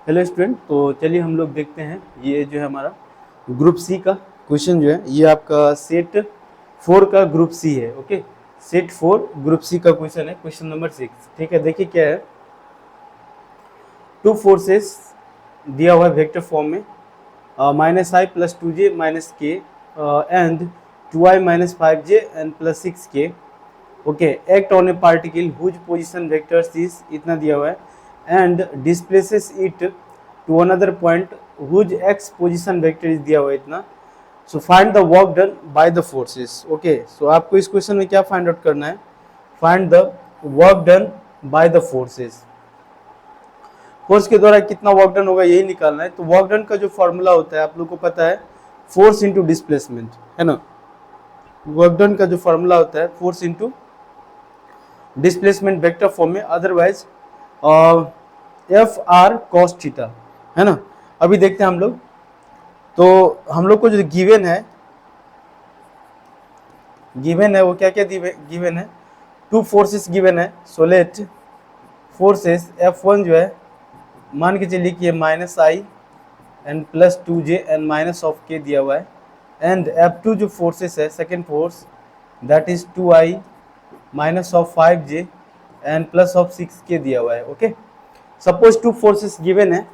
Hello student, तो चलिए हम लोग देखते हैं। ये जो है हमारा ग्रुप सी का क्वेश्चन जो है, ये आपका सेट 4 का ग्रुप सी है। ओके, सेट 4 ग्रुप सी का क्वेश्चन है, क्वेश्चन नंबर 6। ठीक है, देखिए क्या है। टू फोर्सेस दिया हुआ है वेक्टर फॉर्म में, -i + 2j - k and 2i - 5j and +6k। Okay, act on a particle whose position vectors is, इतना दिया हुआ है, and displaces it to another point whose x position vector is दिया हुआ है इतना। So find the work done by the forces. Okay, so आपको इस क्वेश्चन में क्या फाइंड आउट करना है? Find the work done by the forces. Force के द्वारा कितना वर्क डन होगा यही निकालना है। तो वर्क डन का जो फॉर्मूला होता है आप लोग को पता है, फोर्स इंटू डिस्प्लेसमेंट, है ना। वर्क डन का जो फॉर्मूला होता है force into displacement vector form में, अदरवाइज FR cos थीटा, है ना। अभी देखते हैं हम लोग। तो हम लोग को जो गिवन है वो क्या क्या गिवन है? टू फोर्सेस गिवन है। सो लेट फोर्सेस F1 जो है मान के चलिए कि -i and +2j and -k दिया हुआ है, एंड F2 जो फोर्सेस है second force, that is 2i -5j and +6k दिया हुआ है। Okay, suppose two forces given है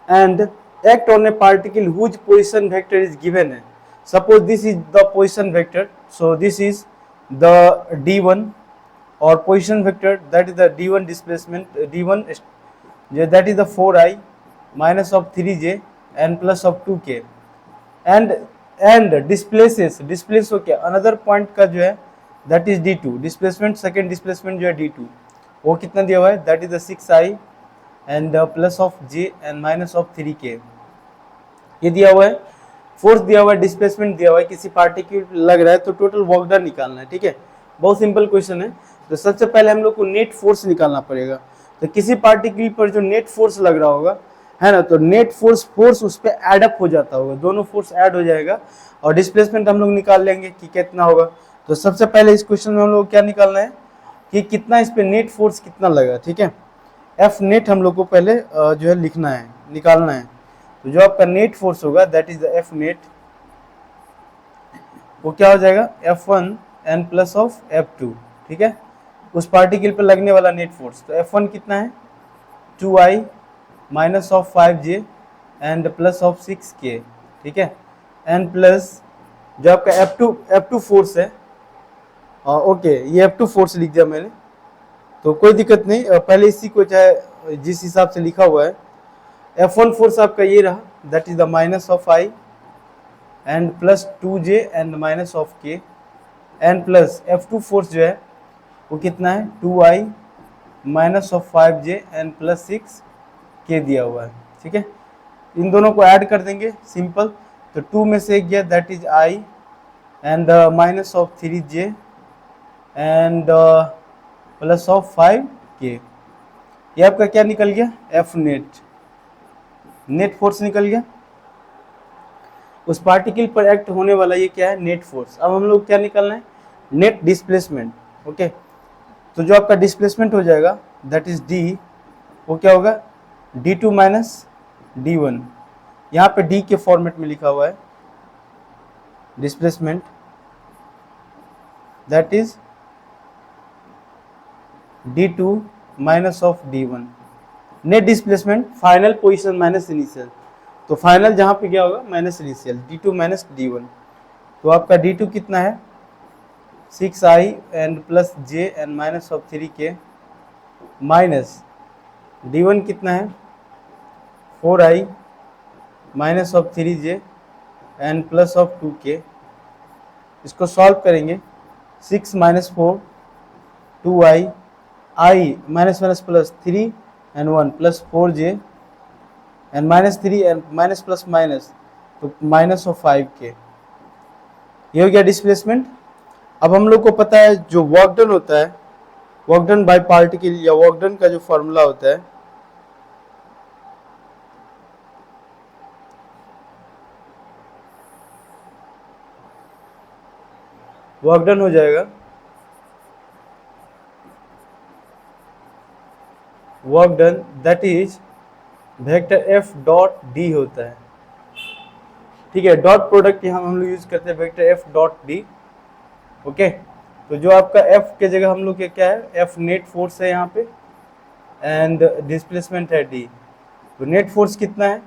and act on a particle whose position vector is given है। Suppose this is the position vector, so this is the d1, और position vector that is the d1 displacement, d1 that is the 4i -3j and +2k, and displace हो क्या another point का जो है that is d2 displacement, second displacement जो है d2, वो कितना दिया हुआ है? That is the 6i and +j and -3k, ये दिया हुआ है। फोर्स दिया हुआ है, डिस्प्लेसमेंट दिया हुआ है, किसी पार्टिकल लग रहा है, तो टोटल वर्क डन निकालना है। ठीक है, बहुत सिंपल क्वेश्चन है। तो सबसे पहले हम लोग को नेट फोर्स निकालना पड़ेगा। तो किसी पार्टिकल पर जो नेट फोर्स लग रहा होगा, है ना, तो नेट फोर्स उस पर एडअप हो जाता होगा, दोनों फोर्स ऐड हो जाएगा, और डिस्प्लेसमेंट हम लोग निकाल लेंगे कि कितना होगा। तो सबसे पहले इस क्वेश्चन में हम लोग क्या निकालना है कि कितना इस पे नेट फोर्स कितना लगा। ठीक है, एफ नेट हम लोग को पहले जो है लिखना है, निकालना है। तो जो आपका नेट फोर्स होगा that is the F net, वो क्या हो जाएगा? F1 n plus of F2। ठीक है, उस पार्टिकल पर लगने वाला नेट फोर्स। तो F1 कितना है? 2i -5j and +6k। ठीक है, एन प्लस जो आपका F2 फोर्स है, ओके, ये F2 फोर्स लिख दिया मैंने, तो कोई दिक्कत नहीं। पहले इसी को चाहे जिस हिसाब से लिखा हुआ है, F1 फोर्स आपका ये रहा, that is the -i and +2j and -k, and plus F2 force जो है वो कितना है? 2i -5j एंड +6k दिया हुआ है। ठीक है, इन दोनों को ऐड कर देंगे, सिंपल। तो 2 में से एक गया, that is i and -3j and +5k। ये आपका क्या निकल गया? F नेट फोर्स निकल गया। उस पार्टिकल पर एक्ट होने वाला ये क्या है? Net force. अब हम लोग क्या निकालना है? Net displacement. ओके, तो जो आपका डिस्प्लेसमेंट हो जाएगा दैट इज d, वो क्या होगा? d2 -d1। यहाँ पे d के फॉर्मेट में लिखा हुआ है displacement, that is d2 -d1। Net displacement final position minus initial, तो फाइनल जहाँ पे क्या होगा? Minus initial, d2 -d1। तो आपका d2 कितना है? 6i and +j and -3k, minus d1 कितना है? 4i -3j and +2k। इसको सॉल्व करेंगे, 6 - 4 2i, i -+3 and 1 +4j and -3 and minus plus minus, तो -5k। ये हो गया डिस्प्लेसमेंट। अब हम लोग को पता है जो वर्क डन होता है, वर्क डन बाय पार्टिकल या वर्क डन का जो फॉर्मूला होता है, वर्क डन हो जाएगा work done that is vector F dot D होता है। ठीक है, डॉट प्रोडक्ट यहाँ हम लोग यूज करते हैं vector F dot D. Okay, तो जो आपका एफ के जगह हम लोग के क्या है, एफ नेट फोर्स है यहाँ पे एंड डिस्प्लेसमेंट है डी। तो नेट फोर्स कितना है,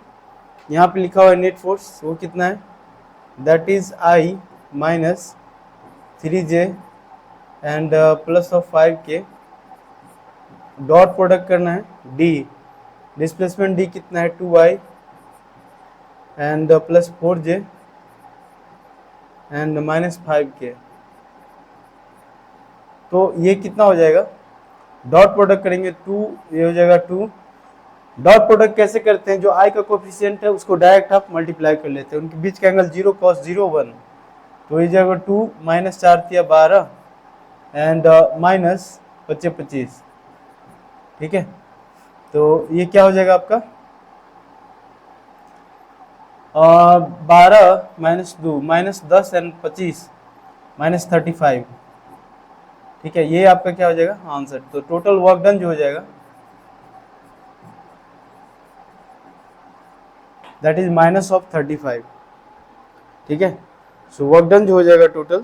यहाँ पे लिखा हुआ है नेट फोर्स, वो कितना है, that is I minus 3J and plus of 5K। Dot product करना है डी, डिस्प्लेसमेंट डी कितना है 2i and plus 4J and minus 5K। तो ये कितना हो जाएगा, डॉट प्रोडक्ट करेंगे 2, ये हो जाएगा 2। डॉट प्रोडक्ट कैसे करते हैं, जो आई का कोफिशिएंट है उसको डायरेक्ट आप मल्टीप्लाई कर लेते हैं, उनके बीच का एंगल 0 cos 0 1, तो ये जाएगा 2 माइनस 4 तिया 12 एंड माइनस 25 25। ठीक है, तो ये क्या हो जाएगा आपका 12 माइनस 2 माइनस 10 एंड 25 माइनस 35। ठीक है, ये आपका क्या हो जाएगा आंसर। तो टोटल वर्क डन जो हो जाएगा दैट इज माइनस ऑफ 35। ठीक है, सो वर्क डन जो हो जाएगा टोटल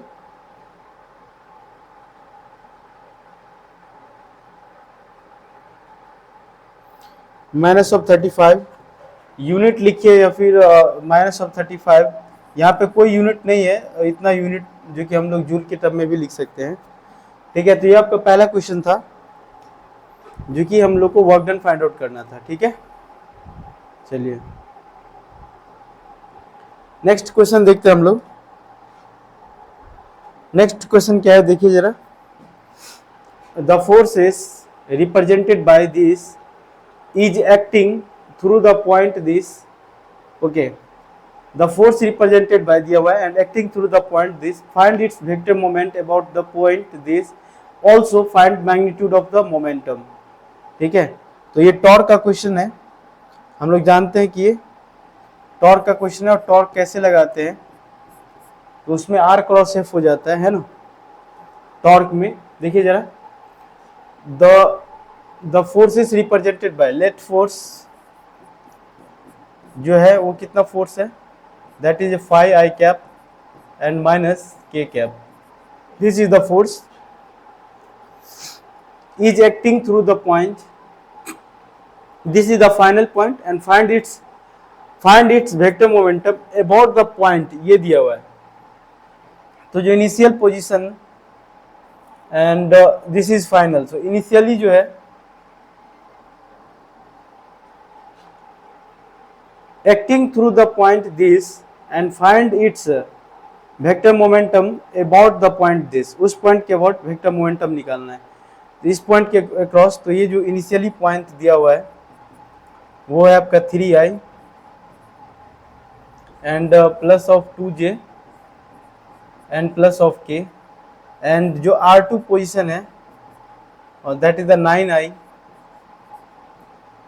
माइनस ऑफ 35। यूनिट लिखिए या फिर माइनस ऑफ 35, यहाँ पे कोई यूनिट नहीं है, इतना यूनिट जो कि हम लोग जूल के टर्म में भी लिख सकते हैं। ठीक है, तो ये आपका पहला क्वेश्चन था जो कि हम लोग को वर्क डन फाइंड आउट करना था। ठीक है, चलिए नेक्स्ट क्वेश्चन देखते हैं हम लोग। नेक्स्ट क्वेश्चन क्या है देखिए जरा, the force is represented by this is acting through the point this, okay, the force represented by the y and acting through the point this, find its vector moment about the point this, also find magnitude of the momentum। ठीक है, तो ये torque का question है, हम लोग जानते हैं कि ये टॉर्क का क्वेश्चन है, और टॉर्क कैसे लगाते हैं, तो उसमें r क्रॉस f हो जाता है ना टॉर्क में। देखिए जरा, the force is represented by, let force जो है वो कितना फोर्स है, that is 5i cap and minus k cap. This is the force is acting through the point, this is the final point and find its vector momentum about the point, ये दिया हुआ है। तो जो initial position and this is final, so initially जो है acting through the point this and find its vector momentum about the point this, उस point के अबाउट वेक्टर मोमेंटम निकालना है। तो इस पॉइंट के अक्रॉस, तो ये जो इनिशियली पॉइंट दिया हुआ है वो है आपका 3i and plus of 2J and plus of K, and जो R2 पोजीशन है और that is the 9i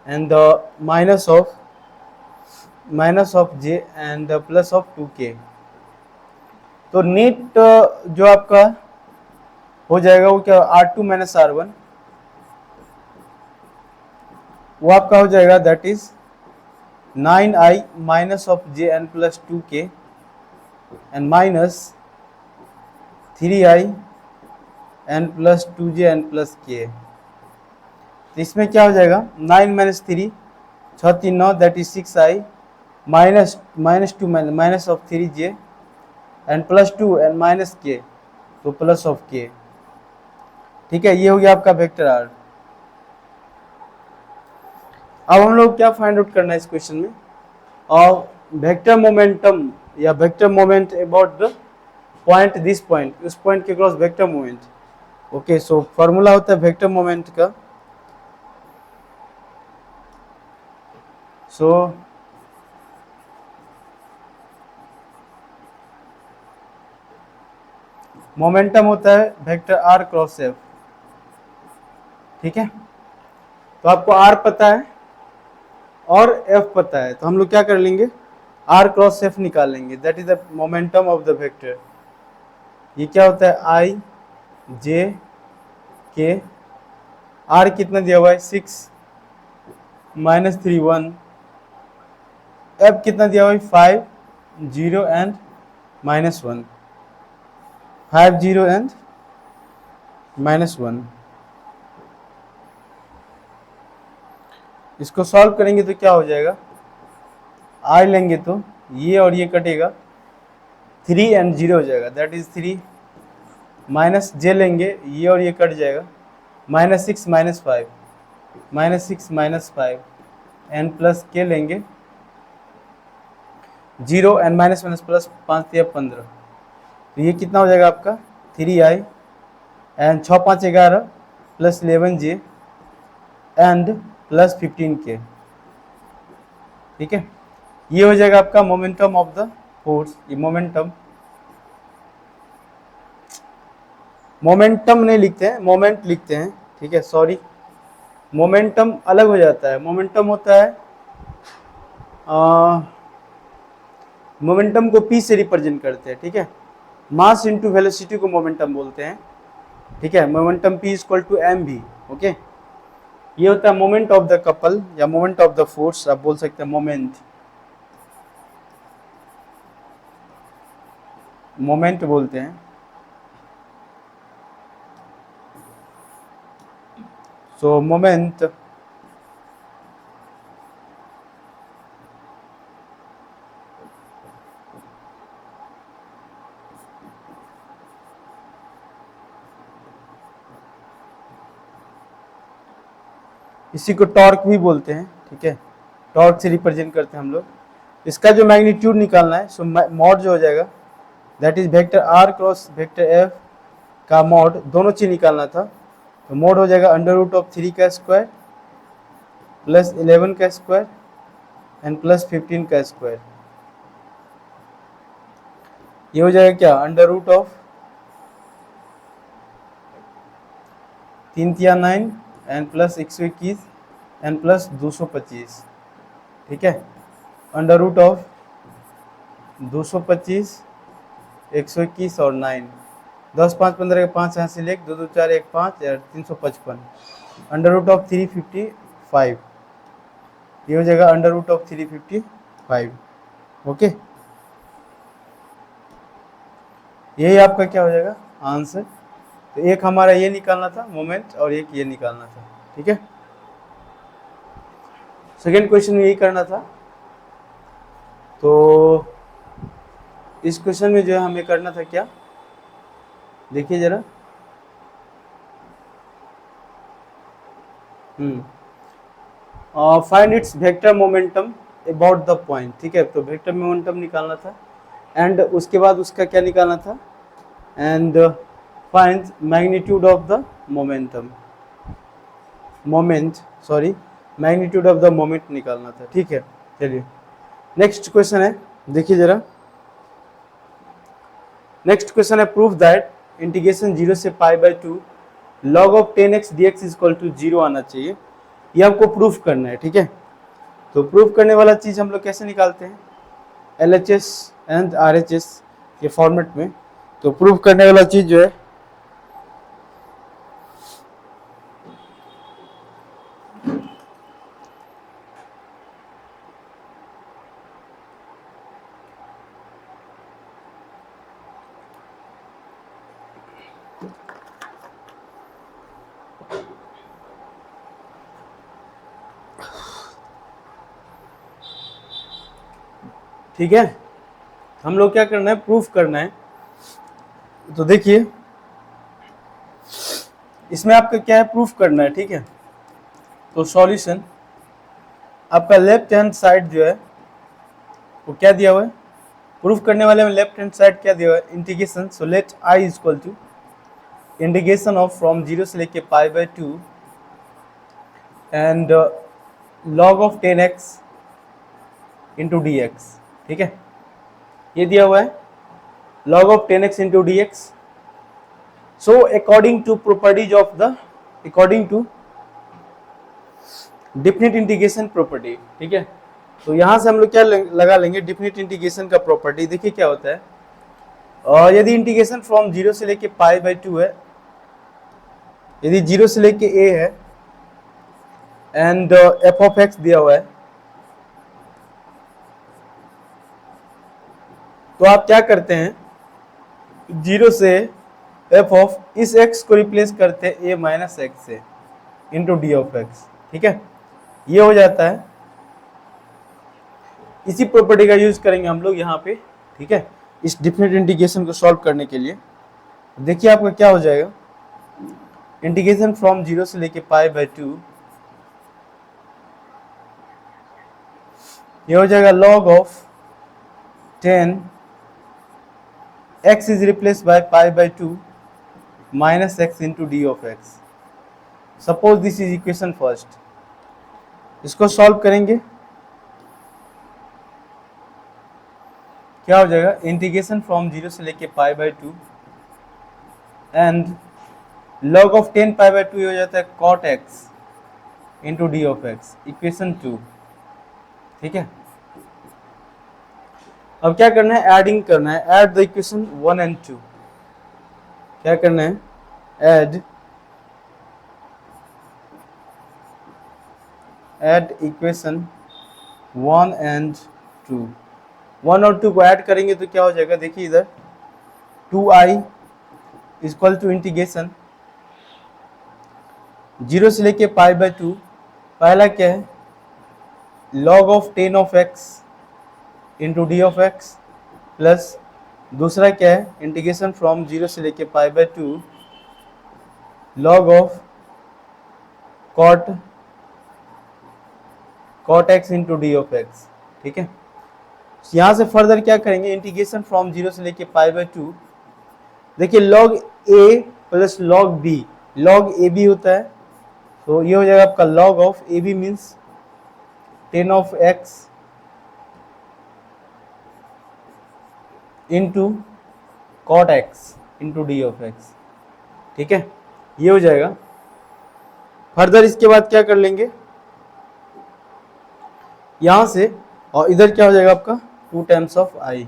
and minus of J and plus of 2K। तो नेट जो आपका हो जाएगा वो क्या, R2 माइनस R1, वो आपका हो जाएगा that is 9i minus of J and plus 2K and minus 3i and plus 2J and plus K। तो इसमें क्या हो जाएगा 9 minus 3 6 3 9, that is 6i minus 2 minus of 3J and plus 2 and minus K, तो plus of K। ठीक है, ये हो गया आपका वेक्टर R। अब हम लोग क्या फाइंड आउट करना है इस क्वेश्चन में, और वेक्टर मोमेंटम या vector moment about the point this point, उस पॉइंट के cross vector moment. Okay, so formula होता है वेक्टर मोमेंट का, सो मोमेंटम होता है वेक्टर R क्रॉस F। ठीक है, तो आपको R पता है और F पता है, तो हम लोग क्या कर लेंगे, R क्रॉस F निकाल लेंगे, that is the momentum of the vector. ये क्या होता है I J K, R कितना दिया हुआ है 6 माइनस 3 1 एफ कितना दिया हुआ है 5 0 एंड -1, 5 0 एंड -1। इसको सॉल्व करेंगे तो क्या हो जाएगा, आर लेंगे तो ये और ये कटेगा, 3 एंड 0 हो जाएगा, दैट इज 3 माइनस जे लेंगे, ये और ये कट जाएगा, -6 -5 -6 -5 एन प्लस के लेंगे, 0 एंड माइनस प्लस 5 या 15, तो ये कितना हो जाएगा आपका 3i and 6 5 11 plus 11j and plus 15k। ठीक है, ये हो जाएगा आपका मोमेंटम ऑफ द फोर्स। ये मोमेंटम नहीं लिखते हैं, मोमेंट लिखते हैं। ठीक है, सॉरी, मोमेंटम अलग हो जाता है। मोमेंटम होता है, मोमेंटम को p से रिप्रेजेंट करते हैं। ठीक है, मास इनटू वेलोसिटी को मोमेंटम बोलते हैं। ठीक है, momentum p equal to mv। Okay, ये होता है मोमेंट ऑफ द कपल या मोमेंट ऑफ द फोर्स, आप बोल सकते हैं मोमेंट बोलते हैं। सो मोमेंट इसी को टॉर्क भी बोलते हैं। ठीक है, टॉर्क से रिप्रेजेंट करते हैं हम लोग। इसका जो मैग्नीट्यूड निकालना है, सो मॉड जो हो जाएगा that is vector R cross vector F का मॉड, दोनों चीज निकालना था। तो मॉड हो जाएगा √3 का स्क्वायर प्लस 11 का स्क्वायर एंड प्लस 15 का स्क्वायर। ये हो जाएगा क्या, √3 × 9 एंड प्लस 121 एंड प्लस 225। ठीक है, √225 121 और 9, 10 5 15 के 5 यहाँ से लेख 2 2 4 1 5 और 355, √355। ये हो जाएगा √355। ओके, यही आपका क्या हो जाएगा आंसर। तो एक हमारा ये निकालना था मोमेंट और एक ये निकालना था। ठीक है, सेकेंड क्वेश्चन में यही करना था। तो इस क्वेश्चन में जो है हमें करना था क्या, देखिए जरा। Find its vector momentum about the point. ठीक है, तो वेक्टर मोमेंटम निकालना था एंड उसके बाद उसका क्या निकालना था, and find magnitude of the magnitude of the moment निकालना था। ठीक है, चलिए नेक्स्ट क्वेश्चन है, देखिए जरा। नेक्स्ट क्वेश्चन है, प्रूफ दैट इंटीग्रेशन 0 से π/2 log of 10x dx equal to 0 आना चाहिए। ये आपको प्रूफ करना है। ठीक है, तो प्रूफ करने वाला चीज हम लोग कैसे निकालते हैं, LHS एंड RHS के फॉर्मेट में। तो प्रूफ करने वाला चीज जो है, ठीक है, हम लोग क्या करना है, प्रूफ करना है। तो देखिए इसमें आपका क्या है, प्रूफ करना है। ठीक है, तो सॉल्यूशन आपका लेफ्ट हैंड साइड जो है वो क्या दिया हुआ है, प्रूफ करने वाले में लेफ्ट हैंड साइड क्या दिया हुआ है, integration. So let I equal to integration of from 0 से लेके π/2 and log of 10x into dx। ठीक है, ये दिया हुआ है log of 10x into dx। So according to properties of the, according to definite integration property. ठीक है, तो यहां से हम लोग क्या लगा लेंगे, डिफिनिट इंटीग्रेशन का प्रॉपर्टी। देखिए क्या होता है, और यदि इंटीग्रेशन फ्रॉम 0 से लेके π/2 है, यदि 0 से लेके a है एंड f of x दिया हुआ है, तो आप क्या करते हैं, 0 से एफ ऑफ इस x को रिप्लेस करते हैं a माइनस एक्स से इंटू डी ऑफ एक्स। ठीक है, ये हो जाता है। इसी प्रॉपर्टी का यूज करेंगे हम लोग यहाँ पे। ठीक है, इस डिफिनेट इंटीग्रेशन को सॉल्व करने के लिए देखिए आपका क्या हो जाएगा, इंटीग्रेशन फ्रॉम 0 से लेके π/2, ये हो जाएगा log of 10 x is replace by π/2 minus x into d of x. Suppose this is equation first, इसको सॉल्व करेंगे, क्या हो जाएगा, इंटीग्रेशन फ्रॉम 0 से लेके π/2 एंड log ऑफ 10 π/2 हो जाता है cot x into d of x, equation 2। ठीक है, अब क्या करना है, एडिंग करना है, ऐड द इक्वेशन 1 एंड 2। क्या करना है, ऐड इक्वेशन 1 एंड 2। 1 और 2 को ऐड करेंगे तो क्या हो जाएगा, देखिए इधर 2i इक्वल टू इंटीग्रेशन 0 से लेके π/2, पहला क्या है, log of 10 of x into d of x, plus दूसरा क्या है, इंटीग्रेशन फ्रॉम 0 से लेके π/2 log of cot x into d of x. ठीक है, यहाँ से फर्दर क्या करेंगे, इंटीग्रेशन फ्रॉम 0 से लेके π/2, देखिए log a plus log b, log a b होता है, तो ये हो जाएगा आपका log of a b means 10 of x into cot x into d of x. ठीक है, ये हो जाएगा। फर्दर इसके बाद क्या कर लेंगे, यहां से और इधर क्या हो जाएगा आपका 2 times of i,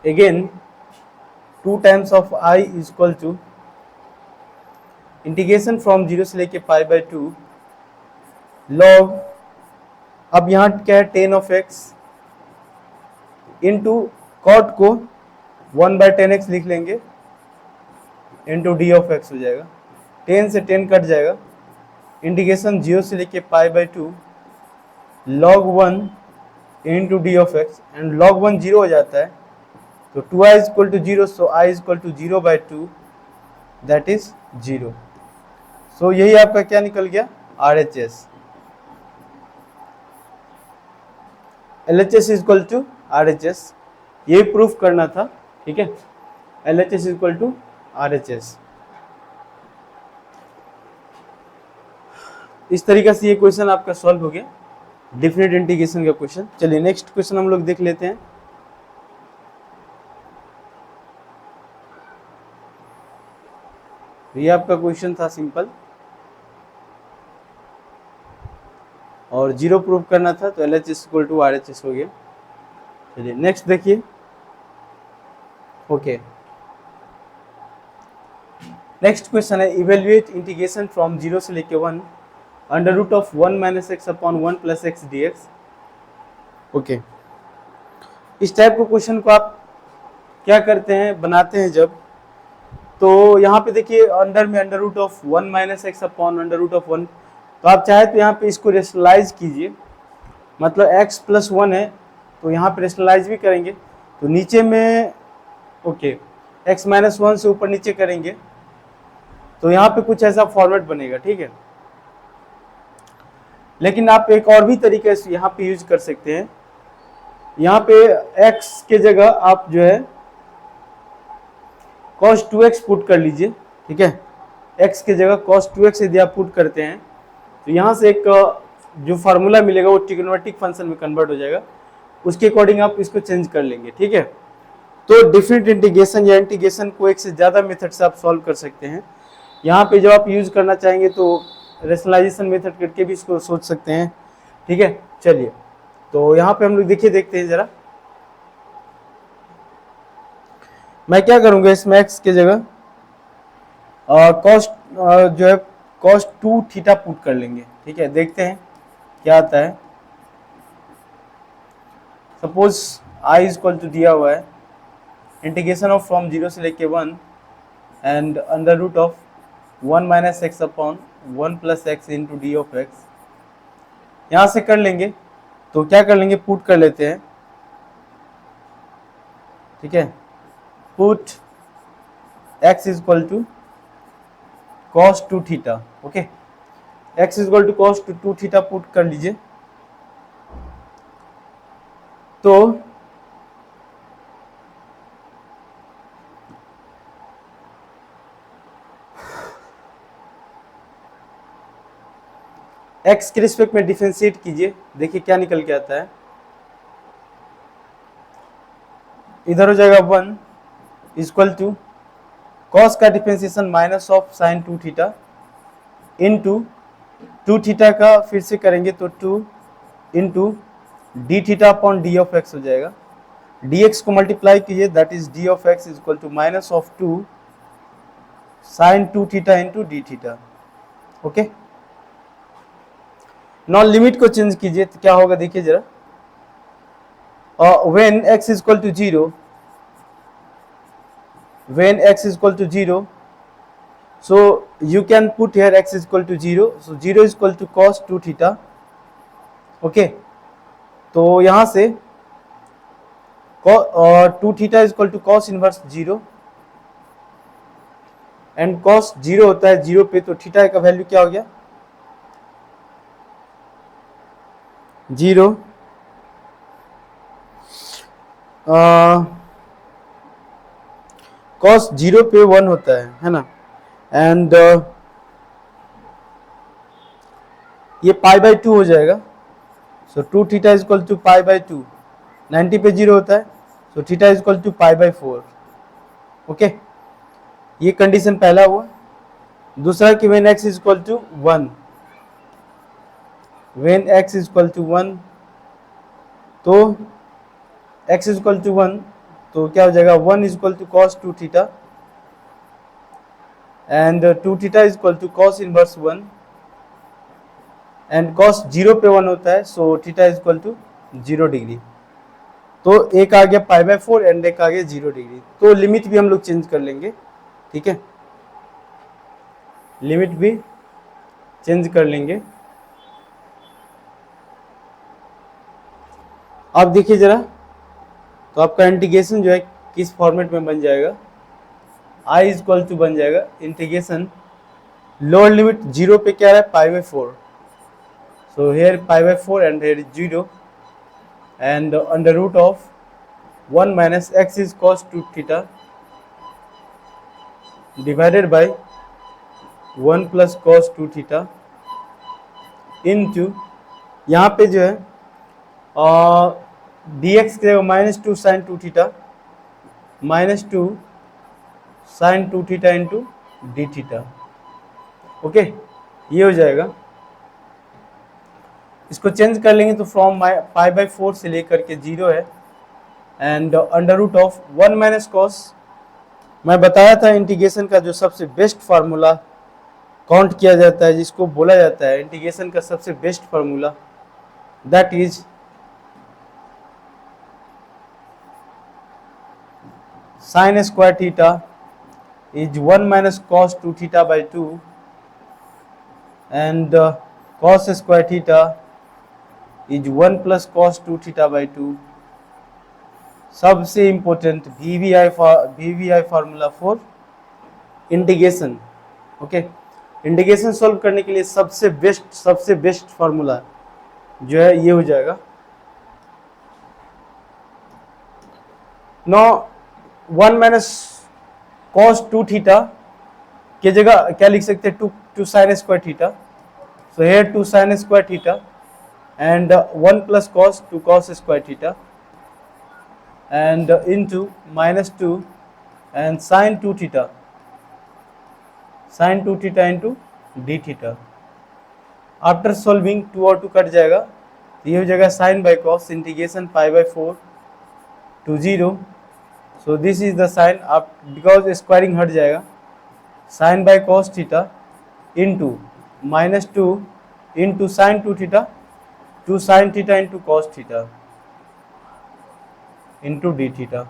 again 2 times of i is equal to integration from 0 से लेके π/2 log, अब यहाँ क्या है 10 ऑफ x इंटू कॉट को 1/10x लिख लेंगे इंटू डी ऑफ एक्स हो जाएगा, 10 से 10 कट जाएगा, इंटीग्रेशन 0 से लेके π/2 log 1 into d of x, and log 1 0 हो जाता है, तो 2i is equal to 0, so i is equal to 0/2 that is 0। So यही आपका क्या निकल गया, RHS, LHS is equal to RHS, ये प्रूफ करना था। ठीक है, LHS is equal to RHS। इस तरीके से ये क्वेश्चन आपका सॉल्व हो गया, डिफिनेट इंटीग्रेशन का क्वेश्चन। चलिए नेक्स्ट क्वेश्चन हम लोग देख लेते हैं। ये आपका क्वेश्चन था सिंपल, और 0 प्रूव करना था, तो LHS इक्वल टू RHS हो गया। चलिए नेक्स्ट देखिए। ओके, नेक्स्ट क्वेश्चन है, इवेल्युएट इंटीग्रेशन फ्रॉम 0 से लेके 1 under root of 1 minus x upon 1 plus x d x. Okay, इस टाइप के क्वेश्चन को आप क्या करते हैं, बनाते हैं जब, तो यहाँ पे देखिए अंडर में under root of 1 minus x upon under root of 1, तो आप चाहे तो यहाँ पे इसको रेशनलाइज कीजिए, मतलब x प्लस 1 है तो यहाँ पे रेशनलाइज भी करेंगे, तो नीचे में ओके x माइनस 1 से ऊपर नीचे करेंगे तो यहाँ पे कुछ ऐसा फॉर्मेट बनेगा। ठीक है, लेकिन आप एक और भी तरीके से यहाँ पे यूज कर सकते हैं, यहाँ पे x के जगह आप जो है cos 2x पुट कर लीजिए। ठीक है, x के जगह cos 2x यदि आप पुट करते हैं तो यहाँ से एक जो फार्मूला मिलेगा वो ट्रिग्नोमेट्रिक फंक्शन में कन्वर्ट हो जाएगा, उसके अकॉर्डिंग आप इसको चेंज कर लेंगे। ठीक है, तो डिफरेंट इंटीग्रेशन या इंटीग्रेशन को एक से ज़्यादा मेथड से आप सॉल्व कर सकते हैं। यहाँ पे जब आप यूज करना चाहेंगे तो रेशनलाइजेशन मेथड करके भी इसको सोच सकते हैं। ठीक है, चलिए तो यहाँ पे हम लोग देखिए, देखते हैं जरा, मैं क्या करूँगा, इसमें x के जगह कॉस्ट जो है cos 2 थीटा पुट कर लेंगे। ठीक है, देखते हैं क्या आता है। Suppose i is equal to दिया हुआ है इंटीग्रेशन ऑफ फ्रॉम 0 से लेके 1 and under root of 1 minus x upon 1 plus x into d of x. यहाँ से कर लेंगे तो क्या कर लेंगे, पुट कर लेते हैं, ठीक है। Put x is equal to cos 2 theta, okay. x is equal to cos 2 theta put कर लीजिए। तो x के रिस्पेक्ट में डिफरेंशिएट कीजिए, देखिए क्या निकल के आता है। इधर हो जाएगा 1 इक्वल टू कॉस का differentiation minus of sine 2 theta into 2 theta का फिर से करेंगे तो 2 into d theta upon d of x हो जाएगा। डी एक्स को मल्टीप्लाई कीजिए, that is d of x is equal to minus of 2 sine 2 theta into d theta, okay. Non limit को चेंज कीजिए तो क्या होगा देखिए जरा। When x is equal to 0, when x is equal to 0, so you can put here x is equal to 0, so 0 is equal to cos 2 theta, okay। तो यहाँ से 2 theta is equal to cos inverse 0 and cos 0 होता है 0 पे, तो theta का value क्या हो गया 0। cos 0 पे 1 होता है ना, एंड ये पाई बाई 2 हो जाएगा। So 2 theta is equal to pi by 2, 90 पे 0 होता है, so theta is equal to pi by 4, okay. ये कंडीशन पहला हुआ। दूसरा कि when x is equal to 1, when x is equal to 1, तो x इज इक्वल टू 1 तो क्या हो जाएगा 1 is equal to cos 2 theta and 2 theta is equal to cos inverse 1 and cos 0 पे 1 होता है, so theta is equal to 0 degree. तो एक आ गया पाई बाय 4 एंड एक आ गया 0 डिग्री। तो लिमिट भी हम लोग चेंज कर लेंगे, ठीक है, लिमिट भी चेंज कर लेंगे। अब देखिए जरा, तो आपका इंटीग्रेशन जो है किस फॉर्मेट में बन जाएगा, i इज इक्वल टू बन जाएगा इंटीग्रेशन लोअर लिमिट 0 पे क्या है pi by 4, so here pi by 4 and here 0 and under root of 1 minus x is cos 2 theta divided by 1 plus cos 2 theta into यहाँ पे जो है dx के minus 2 sine 2 theta minus 2 sine 2 theta into d theta, okay. ये हो जाएगा। इसको change कर लेंगे तो फ्रॉम पाई बाई 4 से लेकर के 0 है and under root of 1 minus cos. मैं बताया था इंटीग्रेशन का जो सबसे बेस्ट फार्मूला काउंट किया जाता है, जिसको बोला जाता है इंटीग्रेशन का सबसे best formula, that is sine square theta is 1 minus cos 2 theta by 2 and cos square theta is 1 plus cos 2 theta by 2। सबसे important VVI formula for integration, okay. Integration solve करने के लिए सबसे बेस्ट फार्मूला जो है ये हो जाएगा। नो 1 माइनस कॉस 2 थीटा की जगह क्या लिख सकते हैं 2 sine square theta, so here 2 sine square theta and 1 plus cos 2 cos square theta and into minus 2 and sine 2 theta into d theta. After solving 2 और 2 कट जाएगा, तो ये हो जाएगा sine by cos integration pi by 4 to 0। So this is the sine, आप because squaring हट जाएगा, sine by cos theta into minus 2 into sine 2 theta 2 sine theta into cos theta into d theta.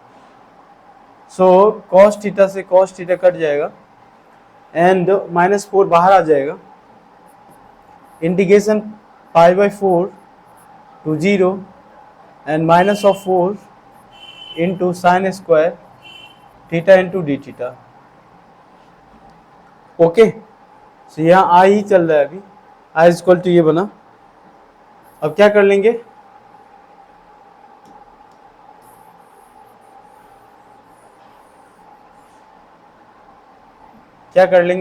So cos theta से cos theta cut जाएगा and -4 बाहर आ जाएगा। Integration π/4 to 0 and -4 into sin square theta into d theta. Okay, तो यहाँ आई ही चल रहा है अभी, आई इक्वल टू ये बना। अब क्या कर लेंगे,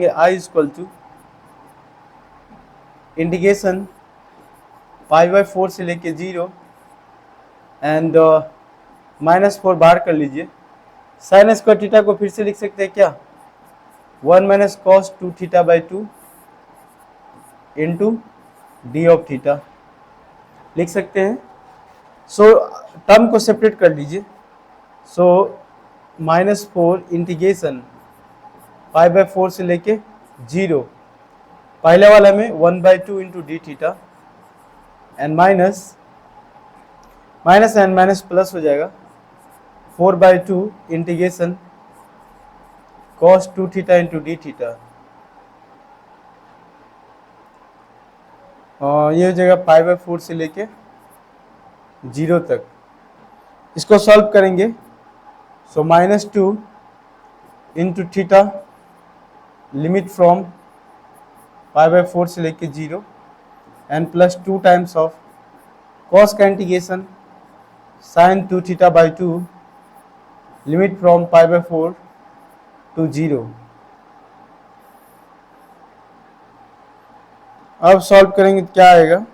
आई इक्वल टू इंटीग्रेशन π/4 से लेके 0 एंड -4 बाहर कर लीजिए। साइन स्क्वायर थीटा को फिर से लिख सकते हैं क्या, 1 - cos 2 θ/2 into d of theta लिख सकते हैं। सो टर्म को सेपरेट कर लीजिए। सो -4 इंटीग्रेशन π/4 से लेके 0, पहले वाला में 1/2 into d theta and minus and minus plus हो जाएगा 4/2 integration cos 2 theta into d theta. और ये हो जाएगा π/4 से लेके 0 तक। इसको सॉल्व करेंगे। So -2 into theta limit from π/4 से लेके 0 एंड +2 टाइम्स ऑफ कॉस का integration sin 2 θ/2 limit from π/4 to 0। अब सॉल्व करेंगे क्या आएगा,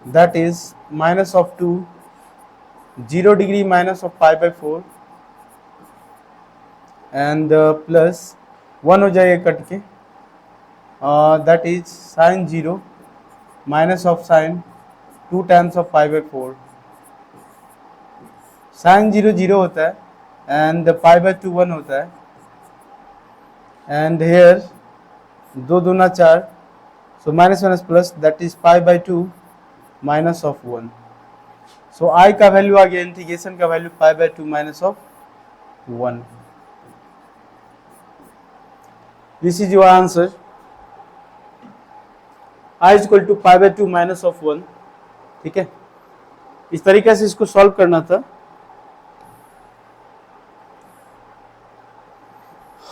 that is -2 0 degree minus of π/4 and +1 हो जाएगा कट के, that is sin 0 minus of sin 2 times of π/4। sin 0 0 होता है एंड π/2 1 होता है एंड हेयर 2 दूना 4, so -1 plus that is π/2 minus of 1। So I का वैल्यू आ गया, इंटीग्रेशन का value π/2 minus of 1। This is your answer, I equal to π/2 minus of 1। ठीक है, इस तरीके से इसको सॉल्व करना था।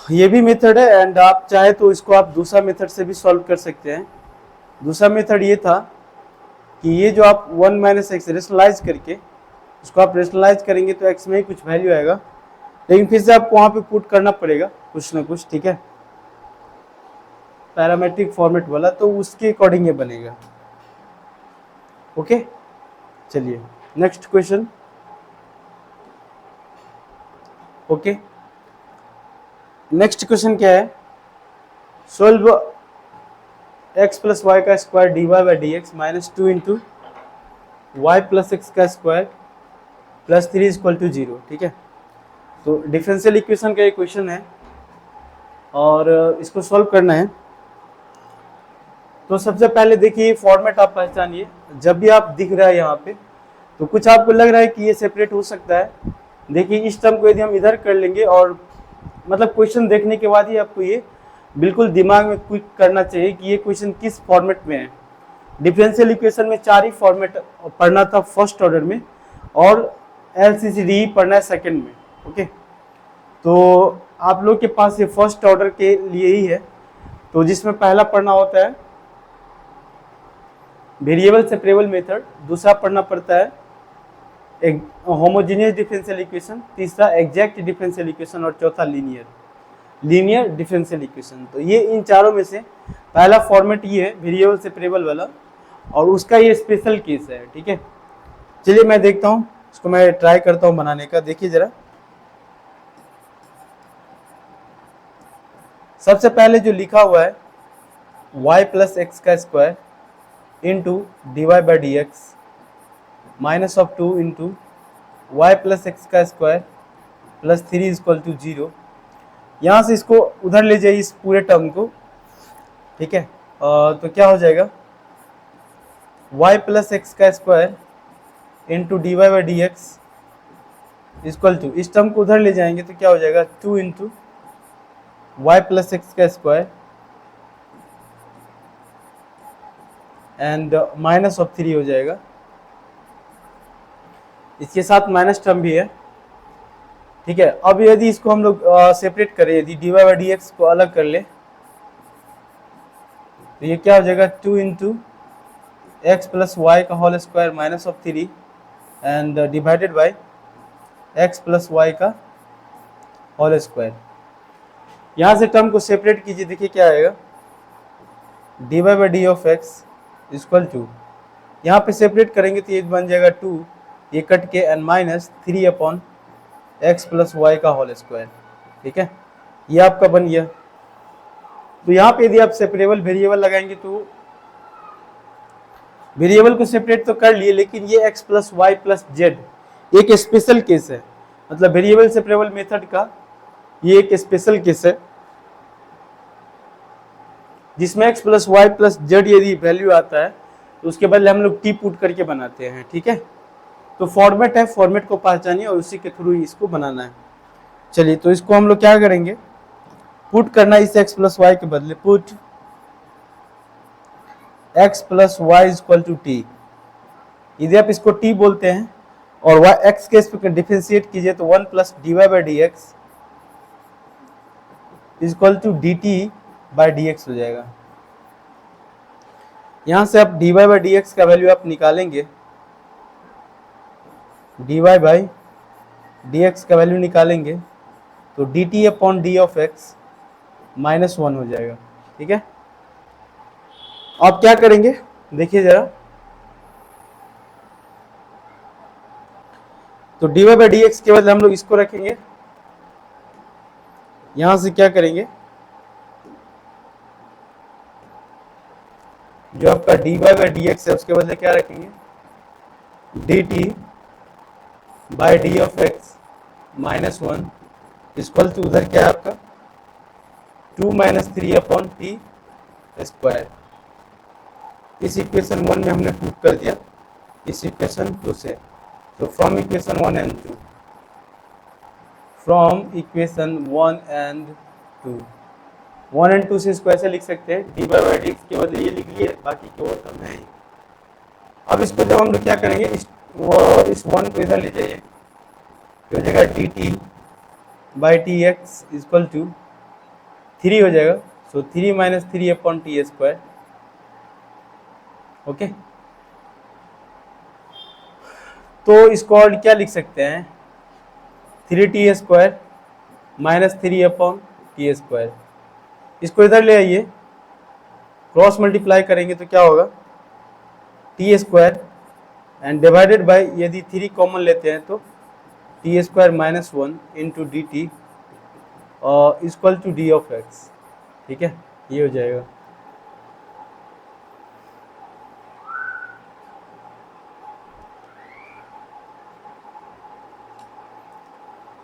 ये भी मेथड है एंड आप चाहे तो इसको आप दूसरा मेथड से भी सॉल्व कर सकते हैं। दूसरा मेथड ये था कि ये जो आप 1 - x रेशनलाइज करके इसको आप रेशनलाइज करेंगे तो x में ही कुछ वैल्यू आएगा, लेकिन फिर से आपको वहाँ पे पुट करना पड़ेगा कुछ ना कुछ। ठीक है, पैरामेट्रिक फॉर्मेट वाला, तो उसके अकॉर्डिंग ये बनेगा। ओके, चलिए next question. Okay, next question क्या है, सोल्व x + y का square dy/dx -2 into y + x का स्क्वायर +3 = 0। ठीक है, तो डिफरेंशियल इक्वेशन का ये क्वेश्चन है और इसको सॉल्व करना है। तो सबसे पहले देखिए फॉर्मेट आप पहचानिए। जब भी आप दिख रहा है यहाँ पे तो कुछ आपको लग रहा है कि ये सेपरेट हो सकता है, देखिए इस टर्म को यदि हम इधर कर लेंगे और मतलब क्वेश्चन देखने के बाद ही आपको ये बिल्कुल दिमाग में क्विक करना चाहिए कि ये क्वेश्चन किस फॉर्मेट में है। डिफरेंशियल इक्वेशन में 4 ही फॉर्मेट पढ़ना था फर्स्ट ऑर्डर में और LCCD पढ़ना है सेकंड में। ओके, तो आप लोग के पास ये फर्स्ट ऑर्डर के लिए ही है, तो जिसमें पहला पढ़ना होता है वेरिएबल सेपरेबल मेथड, दूसरा पढ़ना पड़ता है एक होमोजेनियस डिफरेंशियल इक्वेशन, तीसरा एग्जैक्ट डिफरेंशियल इक्वेशन और चौथा लीनियर डिफरेंशियल इक्वेशन। तो ये इन चारों में से पहला फॉर्मेट ये है वेरिएबल सेपरेबल वाला और उसका ये स्पेशल केस है। ठीक है, चलिए मैं देखता हूँ, इसको मैं ट्राई करता हूँ बनाने का। देखिए जरा, सबसे पहले जो लिखा हुआ है y + x का square into dy/dx -2 into y + x का स्क्वायर +3 = 0। यहाँ से इसको उधर ले जाइए इस पूरे टर्म को। ठीक है, तो क्या हो जाएगा y + x का square into dy/dx equal to, इस टर्म को उधर ले जाएंगे तो क्या हो जाएगा 2 इंटू वाई प्लस एक्स का स्क्वायर एंड माइनस ऑफ 3 हो जाएगा। इसके साथ माइनस टर्म भी है, ठीक है। अब यदि इसको हम लोग सेपरेट करें, यदि d y by d x को अलग कर ले तो ये क्या हो जाएगा 2 इंटू एक्स प्लस वाई का whole square minus of 3 and divided by x plus y का होल स्क्वायर। यहाँ से टर्म को सेपरेट कीजिए, देखिए क्या आएगा d y by d of x equal to, यहाँ पे सेपरेट करेंगे तो ये बन जाएगा 2, ये कट के and minus 3 upon x plus y का होल स्क्वायर, ठीक है। ये आपका बन गया। तो यहाँ पे यदि आप सेपरेबल वेरिएबल लगाएंगे तो वेरिएबल को सेपरेट तो कर लिए, लेकिन ये x plus y plus z एक स्पेशल केस है, मतलब वेरिएबल सेपरेबल मेथड का ये एक स्पेशल केस है जिसमें x plus y plus z यदि वैल्यू आता है तो उसके बदले हम लोग टी पुट करके बनाते हैं, ठीक है। तो फॉर्मेट है, फॉर्मेट को पहचानिए और उसी के थ्रू इसको बनाना है। चलिए तो इसको हम लोग क्या करेंगे, पुट करना इस एक्स प्लस वाई के बदले, put x plus y equal to t, यदि आप इसको टी बोलते हैं और वाई एक्स के इस पर डिफरेंशिएट कीजिए तो 1 plus d y by d x equal to d t by d x हो जाएगा। यहां से आप d y by d x का वैल्यू आप निकालेंगे, d y by d x का वैल्यू निकालेंगे तो d t upon d of x minus 1 हो जाएगा, ठीक है। आप क्या करेंगे देखिए जरा, तो d y by d x के बदले हम लोग इसको रखेंगे, यहां से क्या करेंगे जो आपका d y by d x है उसके बदले क्या रखेंगे d t by d of x minus 1 equal to उधर क्या है आपका 2 माइनस 3 अपॉन टी स्क्वायर। इस इक्वेशन 1 में हमने पुट कर दिया इस इक्वेशन 2 से, तो from equation 1 and 2, from equation 1 and 2, 1 and 2 से इसको ऐसे लिख सकते हैं D by by d x के बदले ये लिख लिए, बाकी के और टर्म है। अब इसको जब हम लोग क्या करेंगे इस 1 को इधर ले जाइए तो हो जाएगा d t by t x equal to 3 हो जाएगा, so 3 minus 3 upon t square, okay. तो इसको और क्या लिख सकते हैं 3t square minus 3 upon t square. इसको इधर ले आइए, क्रॉस मल्टीप्लाई करेंगे तो क्या होगा t square and divided by, यदि 3 कॉमन लेते हैं तो t square minus 1 into d t equal to d of x, ठीक है। ये हो जाएगा।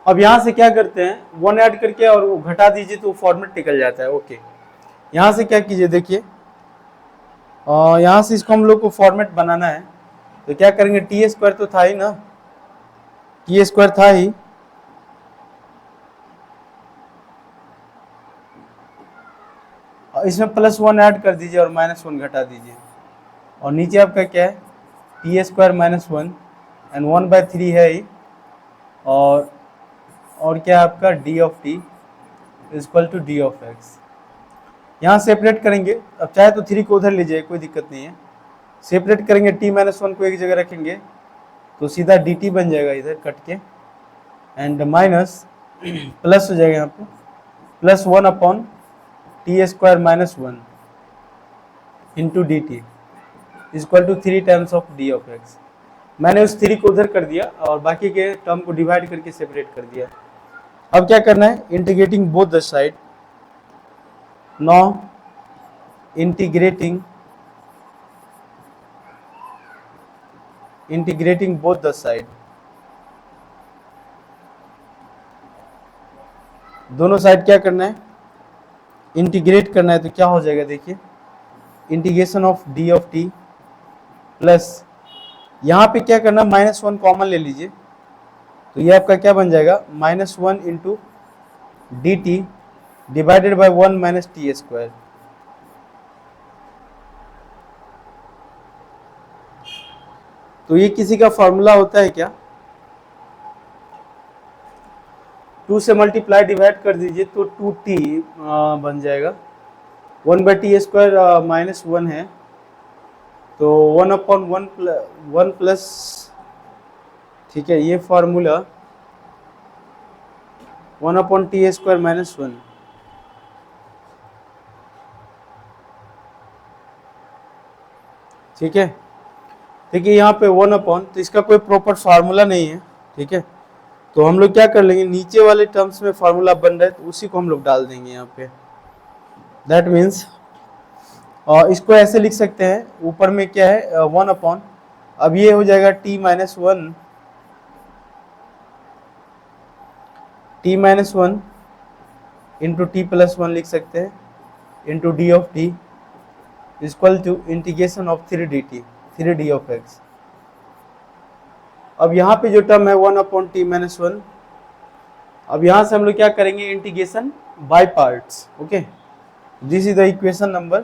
अब यहां से क्या करते हैं 1 ऐड करके और वो घटा दीजिए तो फॉर्मेट निकल जाता है, ओके। यहां से क्या कीजिए देखिए, यहां से इसको हम लोग को फॉर्मेट बनाना है तो क्या करेंगे टी स्क्वायर तो था ही ना, टी स्क्वायर था ही, इसमें +1 ऐड कर दीजिए और -1 घटा दीजिए, और नीचे आपका क्या है टी स्क्वायर माइनस 1 एंड 1/3 है ही, और क्या आपका d of t equal to d of x. यहाँ सेपरेट करेंगे, अब चाहे तो 3 को उधर ले जाइए कोई दिक्कत नहीं है, सेपरेट करेंगे t-1 को एक जगह रखेंगे तो सीधा dt बन जाएगा इधर कट के, एंड माइनस प्लस हो जाएगा यहाँ पे +1 upon t square minus 1 into d t equal to 3 times of d of x. मैंने उस 3 को उधर कर दिया और बाकी के टर्म को डिवाइड करके सेपरेट कर दिया। अब क्या करना है integrating both the side, now integrating both the side, दोनों साइड क्या करना है इंटीग्रेट करना है, तो क्या हो जाएगा देखिए integration of d of T plus, यहाँ पे क्या करना -1 कॉमन ले लीजिए तो ये आपका क्या बन जाएगा, -1 into d T divided by 1 minus T square. तो ये किसी का फॉर्मूला होता है क्या, 2 से मल्टीप्लाई डिवाइड कर दीजिए तो 2t बन जाएगा, 1/t² -1 है तो 1/1 प्लस, ठीक है, ये फॉर्मूला 1/t² -1। ठीक है, देखिए यहाँ पे 1/, तो इसका कोई प्रॉपर फार्मूला नहीं है। ठीक है, तो हम लोग क्या कर लेंगे, नीचे वाले टर्म्स में फार्मूला बन रहा है तो उसी को हम लोग डाल देंगे यहाँ पे। दैट मीन्स इसको ऐसे लिख सकते हैं, ऊपर में क्या है 1/, अब ये हो जाएगा t-1 इंटू t+1 लिख सकते हैं into d of t equal to integration of 3d of x। अब यहाँ पे जो टर्म है 1/t-1, अब यहाँ से हम लोग क्या करेंगे, integration by parts. Okay, this is the equation number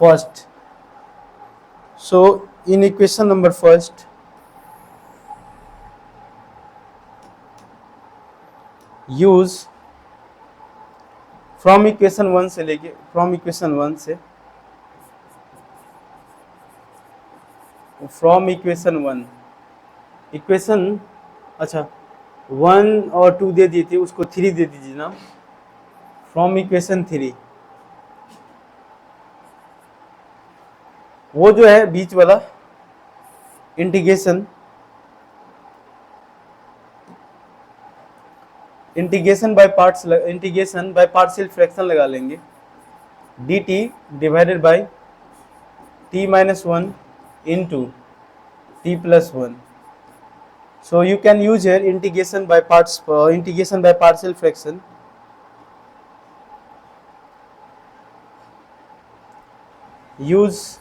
first. So in equation number first use from equation 1 से लेके, फ्रॉम इक्वेशन 1 से, फ्रॉम इक्वेशन 1, इक्वेशन, अच्छा 1 और 2 दे दिए थे, उसको 3 दे दीजिए ना, फ्रॉम इक्वेशन 3, वो जो है बीच वाला integration by parts, integration by partial fraction लगा लेंगे, dt divided by t-1 into t+1. So you can use here integration by parts, integration by partial fraction. Use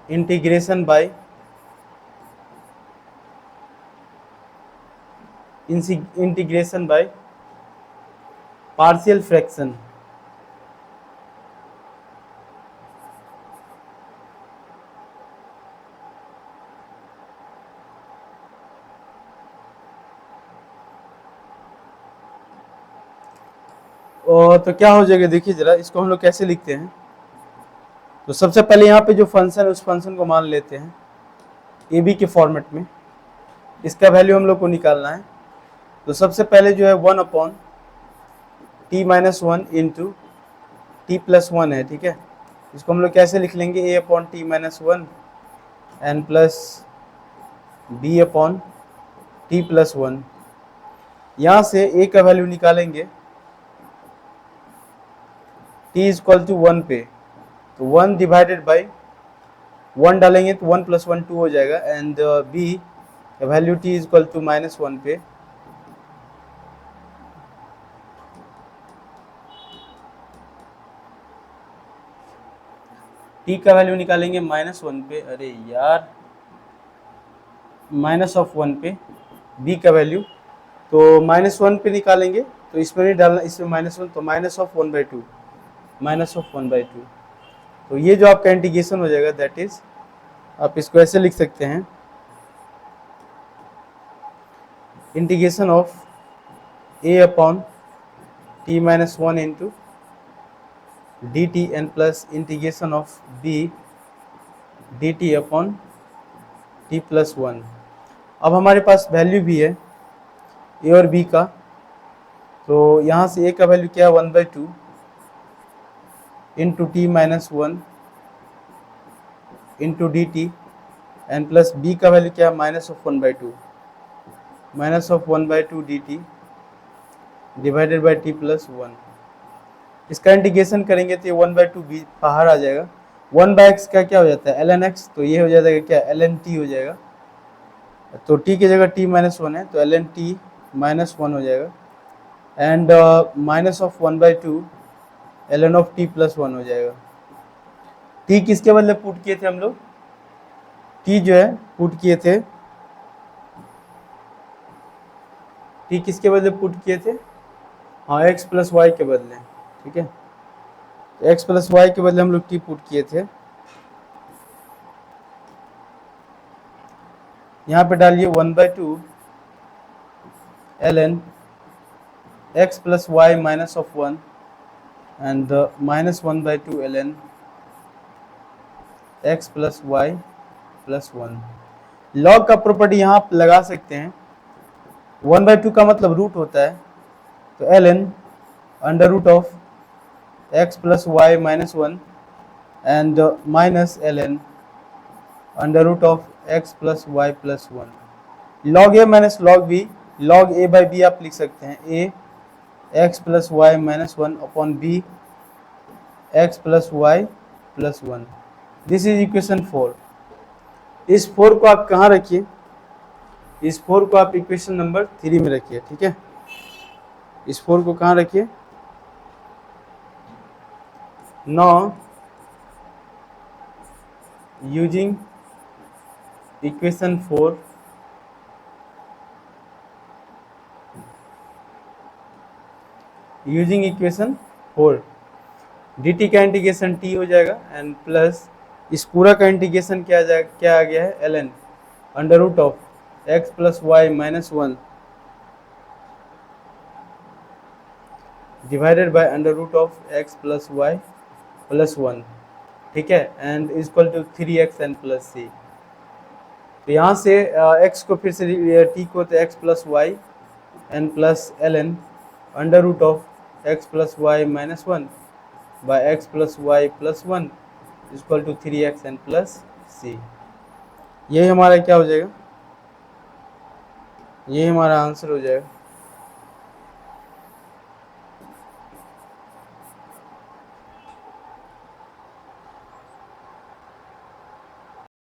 integration by partial fraction. और तो क्या हो जाएगा, देखिए जरा इसको हम लोग कैसे लिखते हैं। तो सबसे पहले यहाँ पे जो फंक्शन है उस फंक्शन को मान लेते हैं ए बी के फॉर्मेट में, इसका वैल्यू हम लोग को निकालना है। तो सबसे पहले जो है 1/t-1 इंटू t+1 है। ठीक है, इसको हम लोग कैसे लिख लेंगे, a/t-1 एन प्लस b/t+1। यहाँ से a का वैल्यू निकालेंगे t इक्वल टू 1 पे, तो 1 डिवाइडेड बाई 1 डालेंगे तो 1 + 1 2 हो जाएगा, एंड b का वैल्यू t इक्वल टू -1 पे, t का वैल्यू निकालेंगे -1 पे, अरे यार -1 पे, b का वैल्यू तो -1 पे निकालेंगे, तो इसमें नहीं डालना, इसमें -1 तो -1/2। तो ये जो आपका इंटीग्रेशन हो जाएगा, दैट इज, आप इसको ऐसे लिख सकते हैं, integration of a/t-1 into dt and plus integration of b dt/t+1। अब हमारे पास वैल्यू भी है a और b का, तो यहाँ से a का वैल्यू क्या है 1/2 into t-1 into dt and plus b का वैल्यू क्या है -1/2 dt डिवाइडेड बाई t+1। इसका इंटीग्रेशन करेंगे तो ये 1/2 b बाहर आ जाएगा, 1/x का क्या हो जाता है ln x, तो ये हो जाएगा क्या ln t हो जाएगा, तो t की जगह t-1 है तो ln t-1 हो जाएगा, एंड -1/2 ln of t+1 हो जाएगा। टी किसके बदले पुट किए थे हम लोग, टी जो है पुट किए थे, टी किसके बदले पुट किए थे, हाँ एक्स प्लस वाई के बदले, ठीक है, एक्स प्लस वाई के बदले हम लोग टी पुट किए थे। यहाँ पे डालिए 1/2 ln x plus y minus of 1 and minus 1/2 ln x plus y plus 1। Log का प्रॉपर्टी यहाँ आप लगा सकते हैं, 1/2 का मतलब रूट होता है, तो ln under root of x plus y minus 1 and minus ln under root of x plus y plus 1। Log a minus log b, log a by b आप लिख सकते हैं, a x plus y minus 1 upon b x plus y plus 1। This is equation 4। इस 4 को आप कहाँ रखिए, इस 4 को आप इक्वेशन नंबर 3 में रखिए, ठीक है, इस 4 को कहाँ रखिए, now using equation 4 using equation 4 dt का इंटीग्रेशन t हो जाएगा एंड प्लस इस पूरा का इंटीग्रेशन क्या आ गया है, ln under root of x plus y minus 1 divided by under root of x plus y plus 1, ठीक है, and is equal to 3x and plus c। तो यहाँ से x को फिर से t को तो x plus y and plus ln under root of x plus y minus 1 by x plus y plus 1 equal to 3x and plus c। यही हमारा क्या हो जाएगा, यही हमारा आंसर हो जाएगा।